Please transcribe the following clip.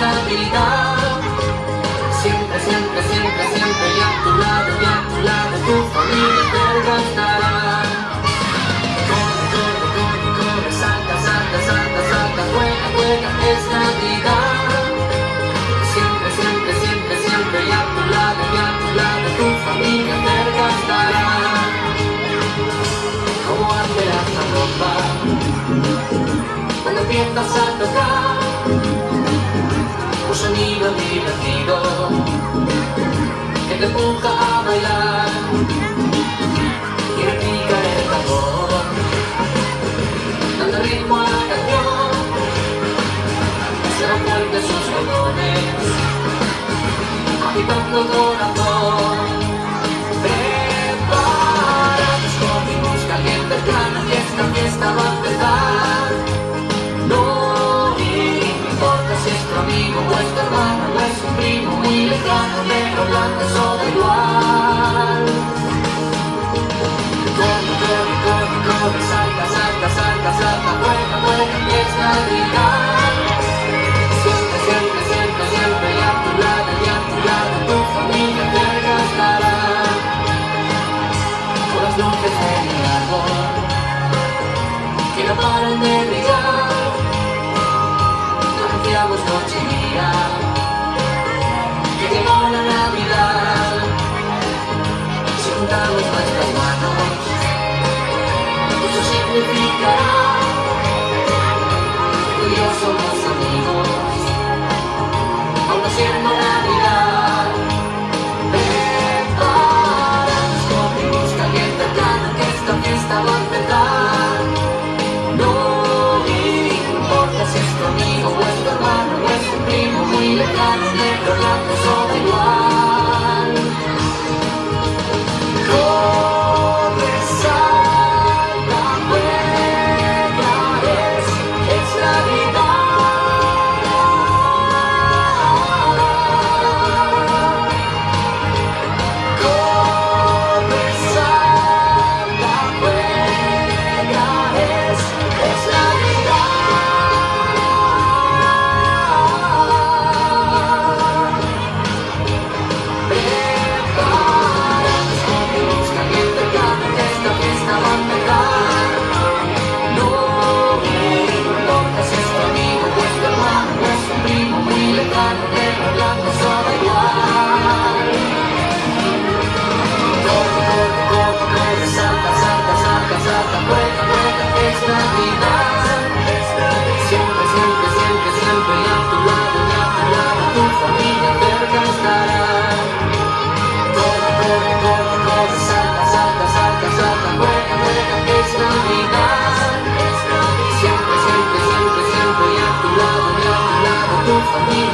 Navidad. Siempre, siempre, siempre, siempre, y a tu lado, tu familia cerca estará. Corre, corre, corre, corre, salta, salta, salta, salta, juega, juega, es Navidad. Siempre, siempre, siempre, siempre, y a tu lado, tu familia cerca estará. Como arte la ropa, cuando empiezas a tocar un sonido divertido que te empuja a bailar y repica el tambor, dando ritmo a la canción. Serán fuertes sus botones, agitando el corazón. Prepara tus códigos calientes, la fiesta va a empezar. No importa si es tu amigo o es tu hermano o es un primo muy lejano, negro, blanco, todo igual. Corre, corre, corre, corre, salta, salta, salta, salta, juega, juega, es Navidad. Siempre, siempre, siempre, siempre, y a tu lado, tu familia cerca estará. Con las luces en el árbol que no paran de brillar, anunciamos noche y día que llegó la Navidad. Si juntamos nuestras manos, eso significará que tú y yo somos amigos, aún no siendo Navidad. Prepara tus códigos, calienta el plano, que esta fiesta va a empezar. No importa si es tu amigo o es tu hermano o es tu primo muy lejano, negro, blanco, todo igual. Corre, salta, juega, es Navidad. Corre, salta, juega, es Navidad. Prepara tus códigos, calienta el plano, que esta fiesta va a empezar. No importa si es tu amigo o es tu hermano o es un primo muy lejano, negro, blanco, todo igual. Corre, corre, corre, corre, salta, salta, salta, salta, juega, juega, es Navidad. Siempre, siempre, siempre, siempre, y a tu lado, tu familia cerca estará. Corre, corre, corre, corre, salta, salta, salta, salta, juega, juega, es Navidad. Siempre, siempre, siempre, siempre, y a tu lado, tu familia